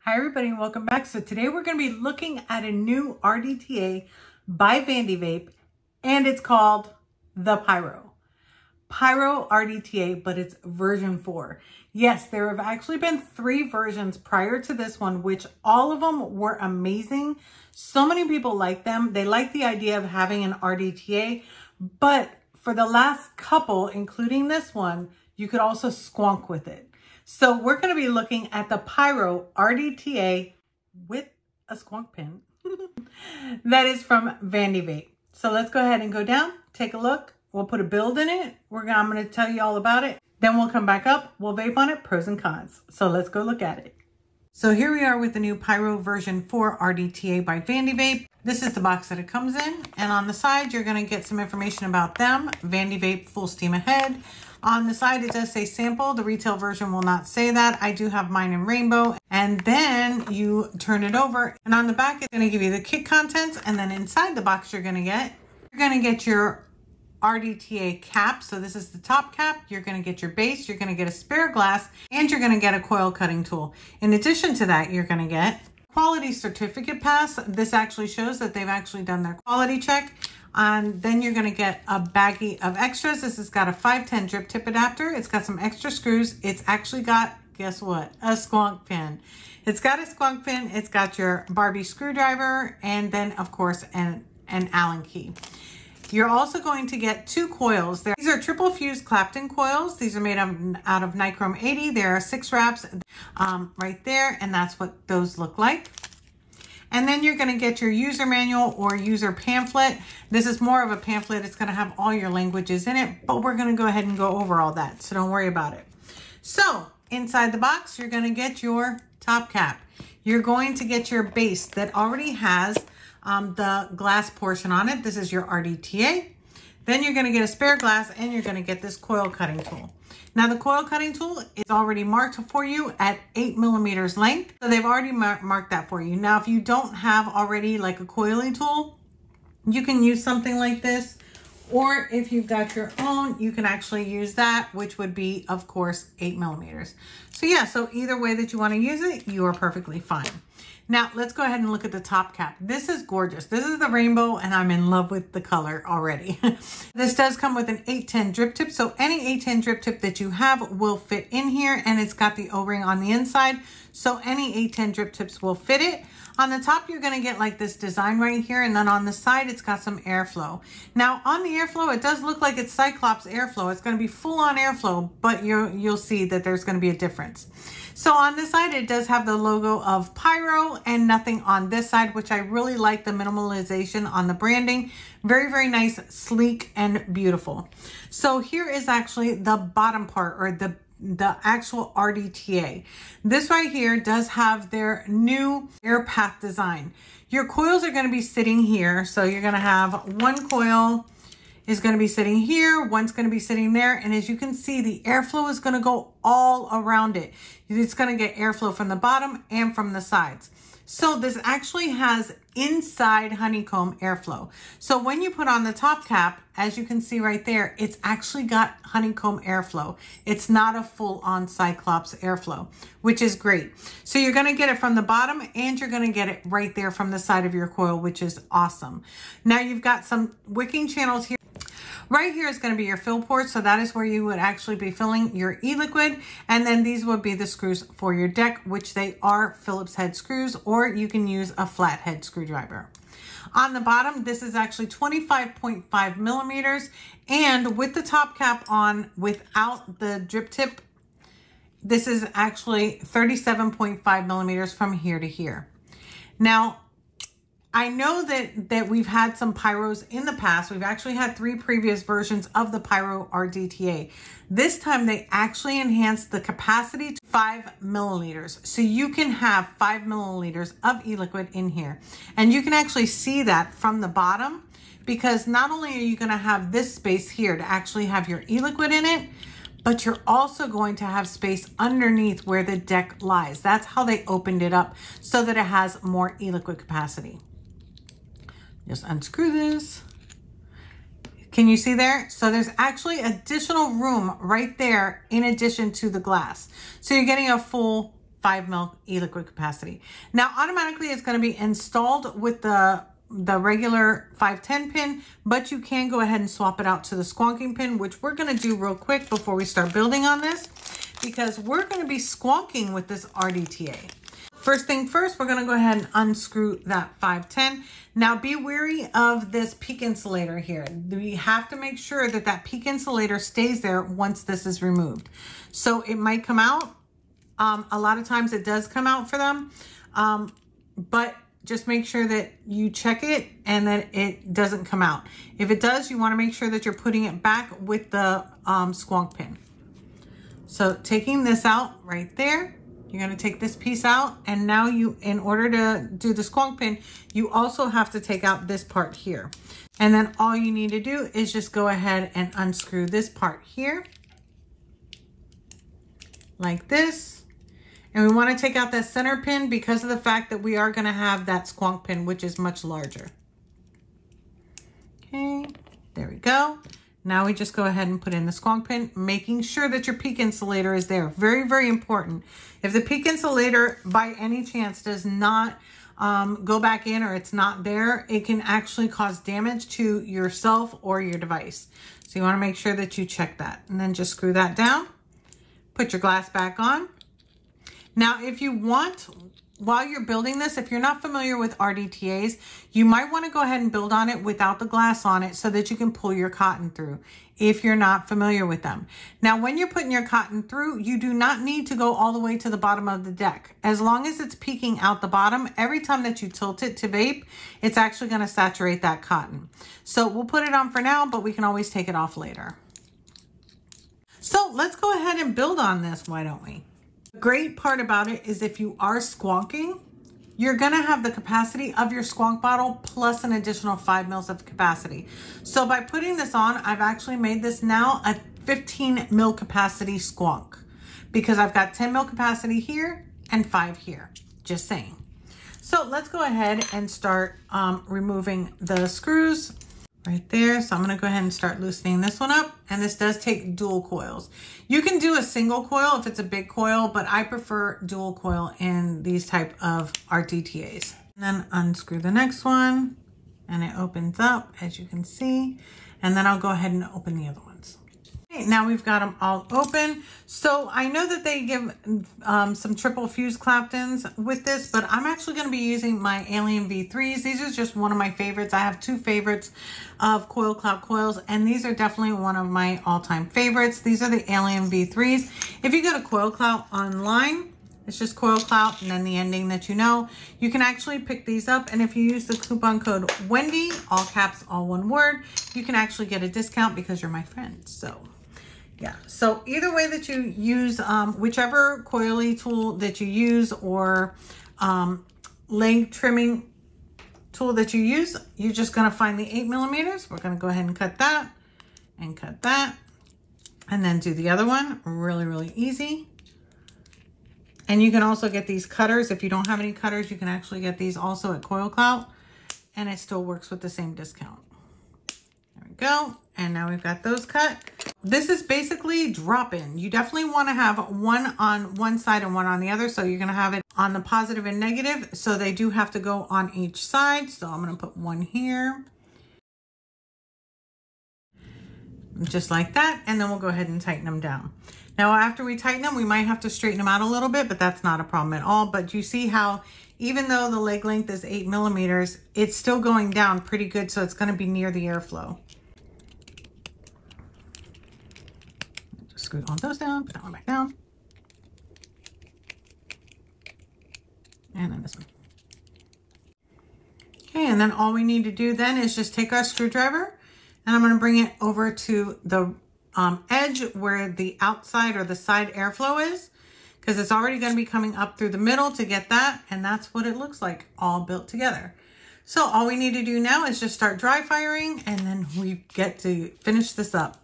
Hi everybody and welcome back. So today we're going to be looking at a new RDTA by Vandy Vape and it's called the Pyro. Pyro RDTA, but it's version 4. Yes, there have actually been 3 versions prior to this one, which all of them were amazing. So many people like them. They like the idea of having an RDTA, but for the last couple, including this one, you could also squonk with it. So we're going to be looking at the Pyro RDTA with a squonk pin that is from Vandy Vape. So let's go ahead and go down, take a look. We'll put a build in it. I'm going to tell you all about it. Then we'll come back up. We'll vape on it, pros and cons. So let's go look at it. So here we are with the new Pyro version 4 RDTA by Vandy Vape. This is the box that it comes in. And on the side, you're going to get some information about them. Vandy Vape, full steam ahead. On the side, it does say sample. The retail version will not say that. I do have mine in rainbow. And then you turn it over. And on the back, it's going to give you the kit contents. And then inside the box, you're going to get your RDTA cap. So this is the top cap. You're going to get your base. You're going to get a spare glass. And you're going to get a coil cutting tool. In addition to that, you're going to get quality certificate pass. This actually shows that they've actually done their quality check. And then you're going to get a baggie of extras. This has got a 510 drip tip adapter. It's got some extra screws. It's actually got, guess what? A squonk pin. It's got a squonk pin. It's got your Barbie screwdriver. And then, of course, an Allen key. You're also going to get 2 coils. These are triple fuse Clapton coils. These are made out of Nichrome 80. There are 6 wraps right there. And that's what those look like. And then you're going to get your user manual or user pamphlet. This is more of a pamphlet. It's going to have all your languages in it, but we're going to go ahead and go over all that. So don't worry about it. So inside the box, you're going to get your top cap. You're going to get your base that already has the glass portion on it. This is your RDTA. Then you're going to get a spare glass and you're going to get this coil cutting tool. Now the coil cutting tool is already marked for you at 8 millimeters length. So they've already marked that for you. Now, if you don't have already like a coiling tool, you can use something like this. Or if you've got your own, you can actually use that, which would be, of course, 8 millimeters. So yeah, so either way that you want to use it, you are perfectly fine. Now, let's go ahead and look at the top cap. This is gorgeous. This is the rainbow, and I'm in love with the color already. This does come with an 810 drip tip, so any 810 drip tip that you have will fit in here, and it's got the O-ring on the inside, so any 810 drip tips will fit it. On the top, you're going to get like this design right here, and then on the side, it's got some airflow. Now, on the airflow, it does look like it's Cyclops airflow. It's going to be full-on airflow, but you'll see that there's going to be a difference. So on this side, it does have the logo of Pyro and nothing on this side, which I really like the minimalization on the branding. Very, very nice, sleek, and beautiful. So here is actually the bottom part, or the actual RDTA. This right here does have their new air path design. Your coils are going to be sitting here. So you're going to have one coil is going to be sitting here, one's going to be sitting there, and as you can see, the airflow is going to go all around it. It's going to get airflow from the bottom and from the sides. So this actually has inside honeycomb airflow. So when you put on the top cap, as you can see right there, it's actually got honeycomb airflow. It's not a full-on Cyclops airflow, which is great. So you're going to get it from the bottom and you're going to get it right there from the side of your coil, which is awesome. Now you've got some wicking channels here. Right here is going to be your fill port, so that is where you would actually be filling your e-liquid, and then these would be the screws for your deck, which they are Phillips head screws, or you can use a flathead screwdriver. On the bottom, this is actually 25.5 millimeters, and with the top cap on without the drip tip, this is actually 37.5 millimeters from here to here. Now, I know that we've had some Pyros in the past. We've actually had 3 previous versions of the Pyro RDTA. This time they actually enhanced the capacity to 5 milliliters. So you can have 5 milliliters of e-liquid in here. And you can actually see that from the bottom, because not only are you going to have this space here to actually have your e-liquid in it, but you're also going to have space underneath where the deck lies. That's how they opened it up, so that it has more e-liquid capacity. Just unscrew this. Can you see there? So there's actually additional room right there in addition to the glass. So you're getting a full 5 ml e-liquid capacity. Now, automatically it's going to be installed with the regular 510 pin, but you can go ahead and swap it out to the squonking pin, which we're going to do real quick before we start building on this, because we're going to be squonking with this RDTA. First thing first, we're going to go ahead and unscrew that 510. Now be wary of this peak insulator here. We have to make sure that that peak insulator stays there once this is removed. So it might come out. A lot of times it does come out for them, but just make sure that you check it and that it doesn't come out. If it does, you want to make sure that you're putting it back with the squonk pin. So taking this out right there, you're going to take this piece out, and now you, in order to do the squonk pin, you also have to take out this part here. And then all you need to do is just go ahead and unscrew this part here like this. And we want to take out that center pin because of the fact that we are going to have that squonk pin, which is much larger. Okay, there we go. Now we just go ahead and put in the squonk pin, making sure that your peak insulator is there. Very, very important. If the peak insulator by any chance does not go back in, or it's not there, it can actually cause damage to yourself or your device. So you want to make sure that you check that, and then just screw that down. Put your glass back on. Now, if you want, while you're building this, if you're not familiar with RDTAs, you might want to go ahead and build on it without the glass on it so that you can pull your cotton through if you're not familiar with them. Now, when you're putting your cotton through, you do not need to go all the way to the bottom of the deck. As long as it's peeking out the bottom, every time that you tilt it to vape, it's actually going to saturate that cotton. So we'll put it on for now, but we can always take it off later. So let's go ahead and build on this, why don't we? The great part about it is if you are squonking, you're going to have the capacity of your squonk bottle plus an additional 5 mils of capacity. So by putting this on, I've actually made this now a 15 mil capacity squonk because I've got 10 mil capacity here and 5 here, just saying. So let's go ahead and start removing the screws right there. So I'm going to go ahead and start loosening this one up. And this does take dual coils. You can do a single coil if it's a big coil, but I prefer dual coil in these type of RDTAs. And then unscrew the next one and it opens up, as you can see. And then I'll go ahead and open the other ones. Okay, now we've got them all open. So I know that they give some triple fuse Claptons with this, but I'm actually going to be using my Alien V3s. These are just one of my favorites. I have 2 favorites of Coil Clout coils, and these are definitely one of my all-time favorites. These are the Alien V3s. If you go to Coil Clout online, it's just Coil Clout and then the ending that you know. You can actually pick these up, and if you use the coupon code Wendy, all caps, all one word, you can actually get a discount because you're my friend. So yeah, so either way that you use, whichever coily tool that you use or leg trimming tool that you use, you're just going to find the 8 millimeters. We're going to go ahead and cut that and then do the other one. Really, really easy. And you can also get these cutters. If you don't have any cutters, you can actually get these also at Coil Clout, and it still works with the same discount. There we go. And now we've got those cut. This is basically drop-in. You definitely want to have one on one side and one on the other. So you're going to have it on the positive and negative. So they do have to go on each side. So I'm going to put one here. Just like that. And then we'll go ahead and tighten them down. Now, after we tighten them, we might have to straighten them out a little bit, but that's not a problem at all. But you see how even though the leg length is 8 millimeters, it's still going down pretty good. So it's going to be near the airflow. Screw all those down, put that one back down. And then this one. Okay, and then all we need to do then is just take our screwdriver, and I'm going to bring it over to the edge where the outside or the side airflow is, because it's already going to be coming up through the middle to get that, and that's what it looks like all built together. So all we need to do now is just start dry firing, and then we get to finish this up.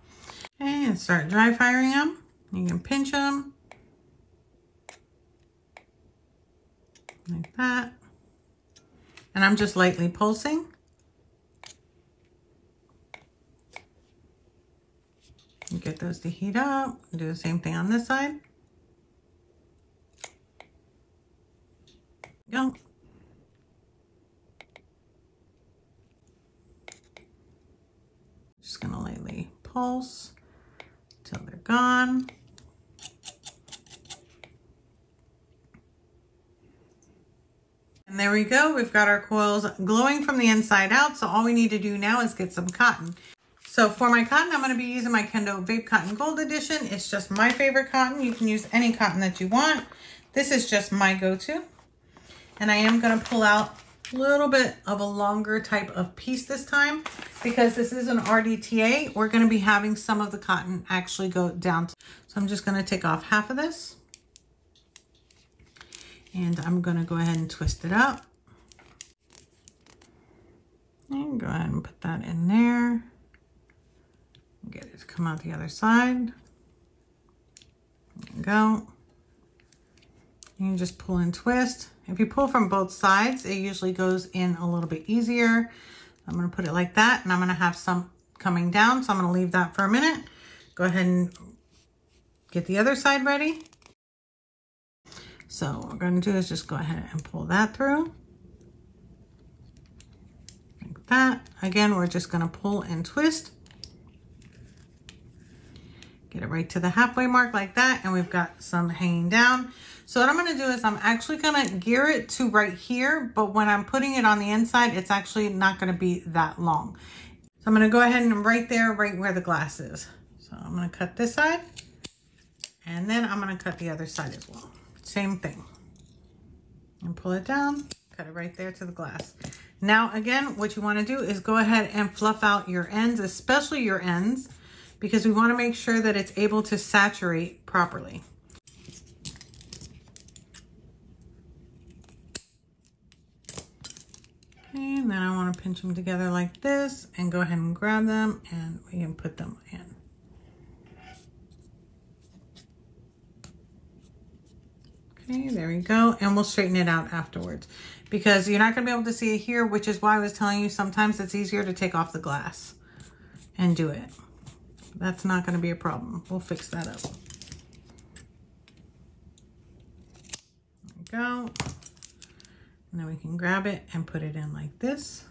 Okay, and start dry firing them. You can pinch them like that. And I'm just lightly pulsing. You get those to heat up. Do the same thing on this side. Go. Just gonna lightly pulse till they're gone. And there we go. We've got our coils glowing from the inside out. So all we need to do now is get some cotton. So for my cotton, I'm going to be using my Kendo Vape Cotton Gold Edition. It's just my favorite cotton. You can use any cotton that you want. This is just my go-to. And I am going to pull out a little bit of a longer type of piece this time because this is an RDTA. We're going to be having some of the cotton actually go down. So I'm just going to take off half of this. And I'm going to go ahead and twist it up. And go ahead and put that in there. Get it to come out the other side. There you go. You can just pull and twist. If you pull from both sides, it usually goes in a little bit easier. I'm going to put it like that, and I'm going to have some coming down. So I'm going to leave that for a minute. Go ahead and get the other side ready. So what we're going to do is just go ahead and pull that through. Like that. Again, we're just going to pull and twist. Get it right to the halfway mark like that. And we've got some hanging down. So what I'm going to do is I'm actually going to gear it to right here. But when I'm putting it on the inside, it's actually not going to be that long. So I'm going to go ahead and right there, right where the glass is. So I'm going to cut this side. And then I'm going to cut the other side as well. Same thing. And pull it down, cut it right there to the glass. Now, again, what you want to do is go ahead and fluff out your ends, especially your ends, because we want to make sure that it's able to saturate properly. Okay, and then I want to pinch them together like this and go ahead and grab them and we can put them in. Okay, there we go. And we'll straighten it out afterwards because you're not going to be able to see it here, which is why I was telling you sometimes it's easier to take off the glass and do it. That's not going to be a problem. We'll fix that up. There we go. And then we can grab it and put it in like this.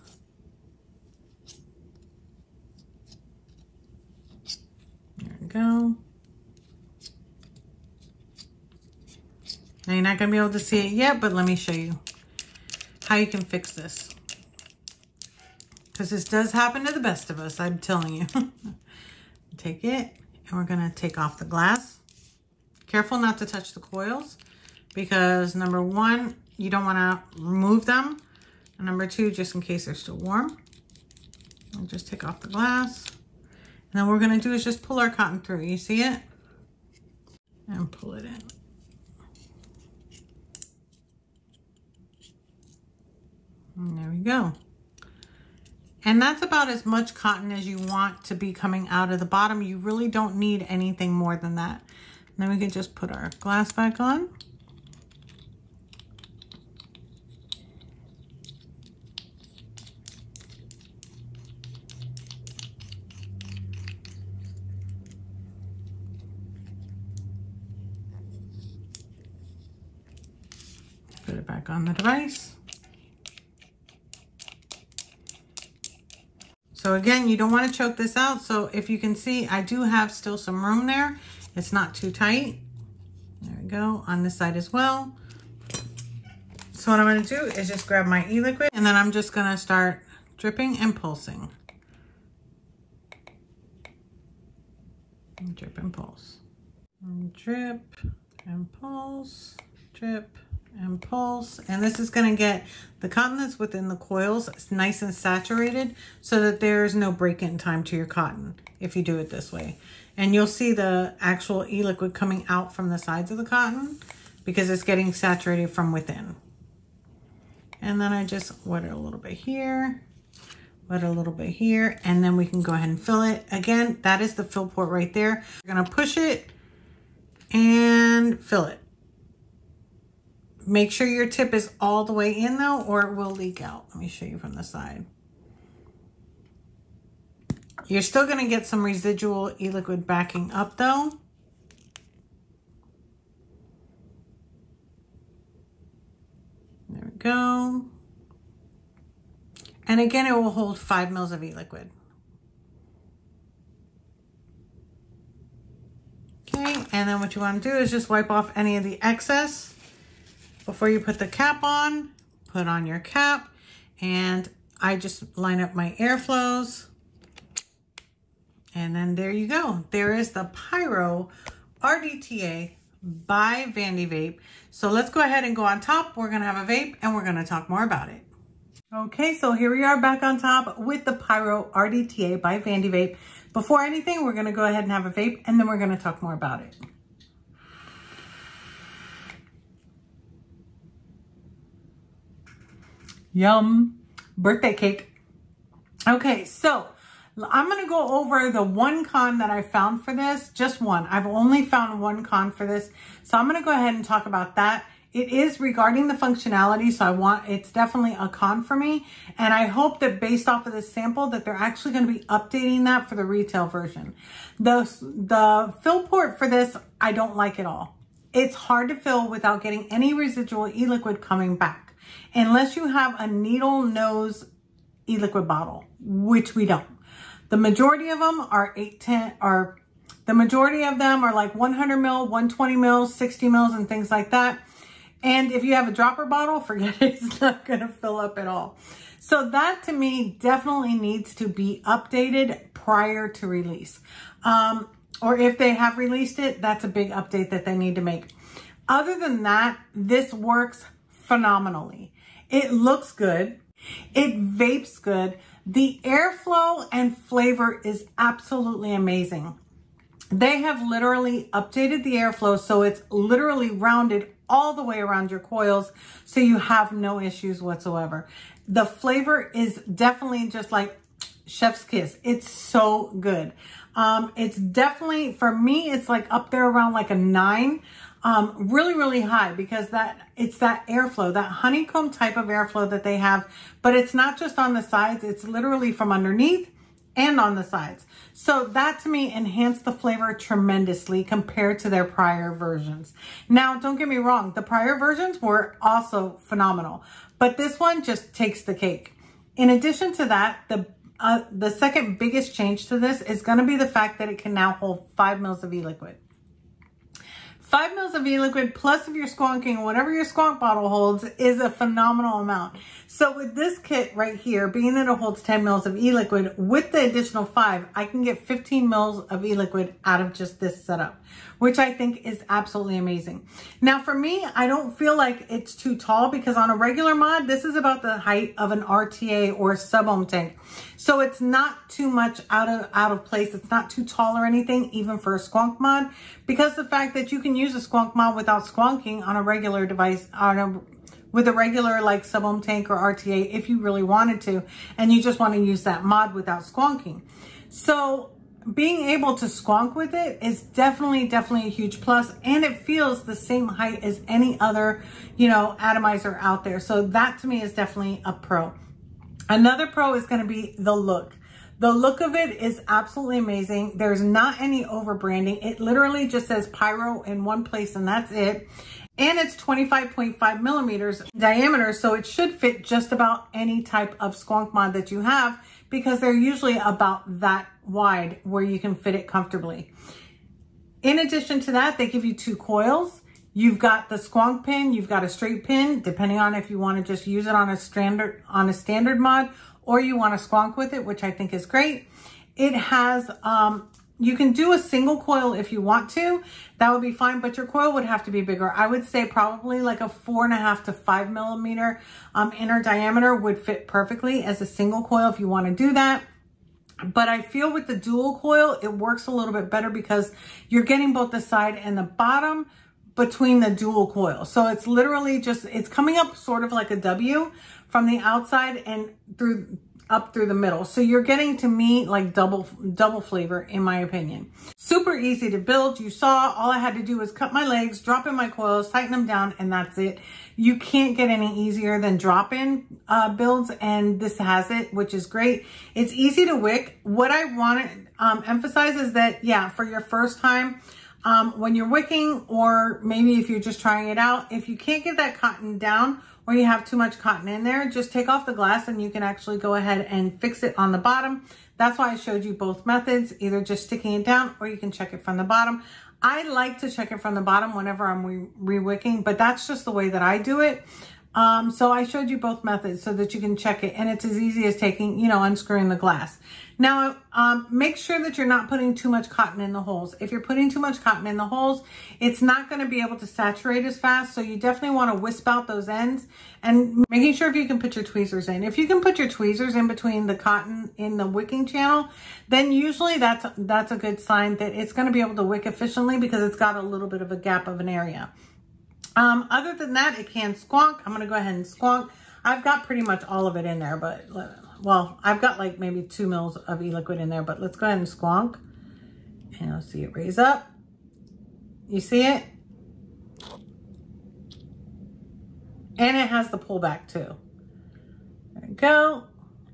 There we go. Now you're not going to be able to see it yet, but let me show you how you can fix this. Because this does happen to the best of us, I'm telling you. Take it, and we're going to take off the glass. Careful not to touch the coils, because number one, you don't want to remove them. And number two, just in case they're still warm. I'll just take off the glass. And then what we're going to do is just pull our cotton through. You see it? And pull it in. And there we go. And that's about as much cotton as you want to be coming out of the bottom. You really don't need anything more than that. And then we can just put our glass back on. Put it back on the device. So again, you don't want to choke this out. So if you can see, I do have still some room there. It's not too tight. There we go, on this side as well. So what I'm going to do is just grab my e-liquid and then I'm just going to start dripping and pulsing. And drip and pulse. And drip and pulse, drip and pulse. And this is going to get the cotton that's within the coils nice and saturated so that there's no break-in time to your cotton if you do it this way. And you'll see the actual e-liquid coming out from the sides of the cotton because it's getting saturated from within. And then I just wet it a little bit here, wet a little bit here, and then we can go ahead and fill it. Again, that is the fill port right there. You're going to push it and fill it. Make sure your tip is all the way in though, or it will leak out. Let me show you from the side. You're still going to get some residual e-liquid backing up though. There we go. And again, it will hold 5 mils of e-liquid. Okay, and then what you want to do is just wipe off any of the excess before you put the cap on. Put on your cap, and I just line up my airflows. And then there you go. There is the Pyro RDTA by Vandy Vape. So let's go ahead and go on top. We're going to have a vape and we're going to talk more about it. Okay, so here we are back on top with the Pyro RDTA by Vandy Vape. Before anything, we're going to go ahead and have a vape and then we're going to talk more about it. Yum. Birthday cake. Okay, so I'm going to go over the one con that I found for this. Just one. I've only found one con for this. So I'm going to go ahead and talk about that. It is regarding the functionality. So it's definitely a con for me. And I hope that based off of this sample that they're actually going to be updating that for the retail version. The fill port for this, I don't like at all. It's hard to fill without getting any residual e-liquid coming back. Unless you have a needle nose e-liquid bottle, which we don't. The majority of them are the majority of them are like 100 mil, 120 mils, 60 mils, and things like that. And if you have a dropper bottle, forget it, it's not going to fill up at all. So that to me definitely needs to be updated prior to release. Or if they have released it, that's a big update that they need to make. Other than that, this works phenomenally. It looks good. It vapes good. The airflow and flavor is absolutely amazing. They have literally updated the airflow so it's literally rounded all the way around your coils so you have no issues whatsoever. The flavor is definitely just like chef's kiss. It's so good. It's definitely, for me, it's like up there around like a 9. Really, really high because it's that airflow, that honeycomb type of airflow that they have, but it's not just on the sides, it's literally from underneath and on the sides. So that to me enhanced the flavor tremendously compared to their prior versions. Now, don't get me wrong, the prior versions were also phenomenal, but this one just takes the cake. In addition to that, the second biggest change to this is going to be the fact that it can now hold 5 mils of e-liquid. 5 mils of e-liquid plus if you're squonking, whatever your squonk bottle holds is a phenomenal amount. So with this kit right here, being that it holds 10 mils of e-liquid, with the additional 5, I can get 15 mils of e-liquid out of just this setup, which I think is absolutely amazing. Now for me, I don't feel like it's too tall because on a regular mod, this is about the height of an RTA or sub-ohm tank. So it's not too much out of place. It's not too tall or anything, even for a squonk mod, because the fact that you can use a squonk mod without squonking on a regular device, with a regular like sub-ohm tank or RTA if you really wanted to, and you just want to use that mod without squonking. So being able to squonk with it is definitely a huge plus, and it feels the same height as any other, atomizer out there. So that to me is definitely a pro. Another pro is going to be the look. The look of it is absolutely amazing. There's not any over branding. It literally just says Pyro in one place and that's it. And it's 25.5 millimeters diameter, so it should fit just about any type of squonk mod that you have because they're usually about that wide where you can fit it comfortably. In addition to that, they give you 2 coils. You've got the squonk pin, you've got a straight pin, depending on if you want to just use it on a standard mod or you want to squonk with it, which I think is great. It has, you can do a single coil if you want to, that would be fine, but your coil would have to be bigger. I would say probably like a 4.5 to 5 millimeter inner diameter would fit perfectly as a single coil if you want to do that. But I feel with the dual coil, it works a little bit better because you're getting both the side and the bottom between the dual coil. So it's literally just, it's coming up sort of like a W from the outside and up through the middle. So you're getting, to me, like double flavor in my opinion. Super easy to build. You saw all I had to do was cut my legs, drop in my coils, tighten them down, and that's it. You can't get any easier than drop-in builds, and this has it, which is great. It's easy to wick. What I want to emphasize is that, yeah, for your first time, when you're wicking, or maybe if you're just trying it out, if you can't get that cotton down or you have too much cotton in there, just take off the glass and you can actually go ahead and fix it on the bottom. That's why I showed you both methods, either just sticking it down or you can check it from the bottom. I like to check it from the bottom whenever I'm re-wicking, but that's just the way that I do it. So I showed you both methods so that you can check it, and it's as easy as taking, you know, unscrewing the glass. Now, make sure that you're not putting too much cotton in the holes. If you're putting too much cotton in the holes, it's not going to be able to saturate as fast. So you definitely want to wisp out those ends, and making sure if you can put your tweezers in. If you can put your tweezers in between the cotton in the wicking channel, then usually that's a good sign that it's going to be able to wick efficiently, because it's got a little bit of a gap of an area. Other than that, it can squonk. I'm going to go ahead and squonk. I've got pretty much all of it in there, but, well, I've got like maybe 2 mils of e-liquid in there, but let's go ahead and squonk. And you'll see it raise up. You see it? And it has the pullback too. There we go.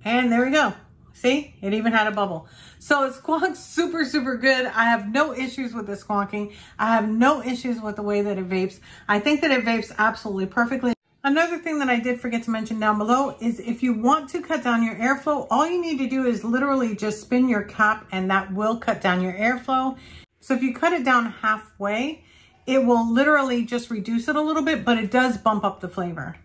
And there we go. See, it even had a bubble. So it squonks super, super good. I have no issues with the squonking. I have no issues with the way that it vapes. I think that it vapes absolutely perfectly. Another thing that I did forget to mention down below is if you want to cut down your airflow, all you need to do is literally just spin your cap, and that will cut down your airflow. So if you cut it down halfway, it will literally just reduce it a little bit, but it does bump up the flavor.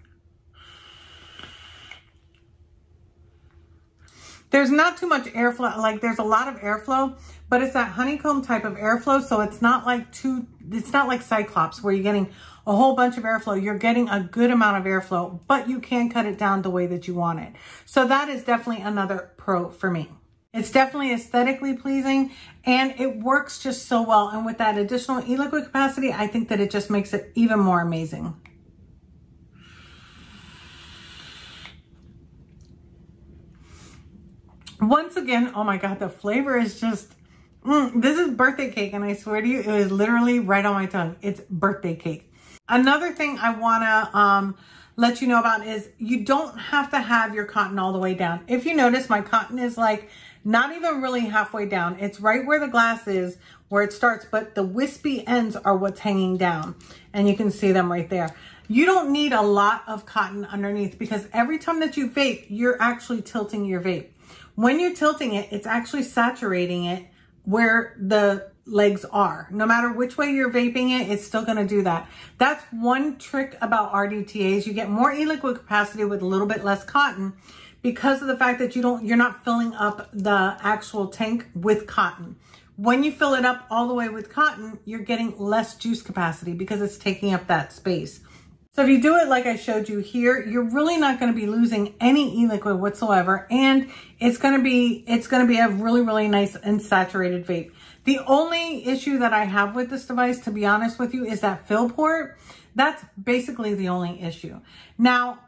There's not too much airflow, like there's a lot of airflow, but it's that honeycomb type of airflow. So it's not like it's not like Cyclops where you're getting a whole bunch of airflow. You're getting a good amount of airflow, but you can cut it down the way that you want it. So that is definitely another pro for me. It's definitely aesthetically pleasing, and it works just so well. And with that additional e-liquid capacity, I think that it just makes it even more amazing. Once again, oh my God, the flavor is just, this is birthday cake. And I swear to you, it was literally right on my tongue. It's birthday cake. Another thing I want to let you know about is you don't have to have your cotton all the way down. If you notice, my cotton is like not even really halfway down. It's right where the glass is, where it starts, but the wispy ends are what's hanging down. And you can see them right there. You don't need a lot of cotton underneath, because every time that you vape, you're actually tilting your vape. When you're tilting it, it's actually saturating it where the legs are. No matter which way you're vaping it, it's still going to do that. That's one trick about RDTAs. You get more e-liquid capacity with a little bit less cotton, because of the fact that you're not filling up the actual tank with cotton. When you fill it up all the way with cotton, you're getting less juice capacity because it's taking up that space. So if you do it like I showed you here, you're really not going to be losing any e-liquid whatsoever, and it's going to be a really, really nice and saturated vape. The only issue that I have with this device, to be honest with you, is that fill port. That's basically the only issue. Now,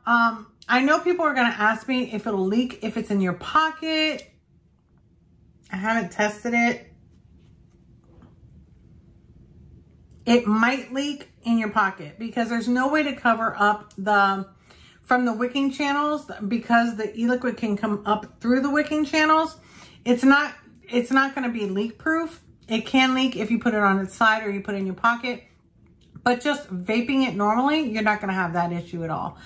I know people are going to ask me if it'll leak if it's in your pocket. I haven't tested it. It might leak in your pocket because there's no way to cover up from the wicking channels, because the e-liquid can come up through the wicking channels. It's not going to be leak proof. It can leak if you put it on its side or you put it in your pocket, but just vaping it normally, you're not going to have that issue at all.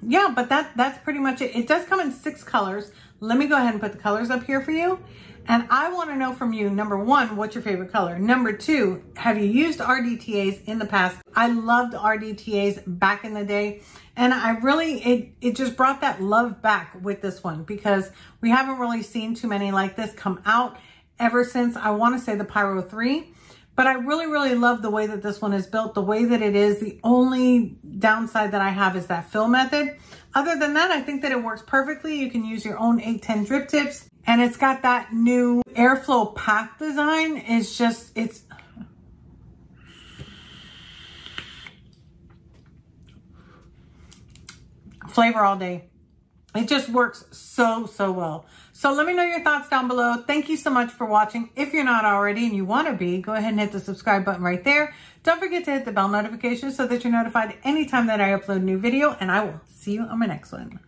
Yeah, but that's pretty much it. It does come in 6 colors. Let me go ahead and put the colors up here for you. And I want to know from you, number 1, what's your favorite color? Number 2, have you used RDTAs in the past? I loved RDTAs back in the day. And I really, it just brought that love back with this one, because we haven't really seen too many like this come out ever since, I want to say, the Pyro 3. But I really, really love the way that this one is built, the way that it is. The only downside that I have is that fill method. Other than that, I think that it works perfectly. You can use your own 810 drip tips. And it's got that new airflow pack design. It's flavor all day. It just works so, so well. So let me know your thoughts down below. Thank you so much for watching. If you're not already and you want to be, go ahead and hit the subscribe button right there. Don't forget to hit the bell notification so that you're notified anytime that I upload a new video, and I will see you on my next one.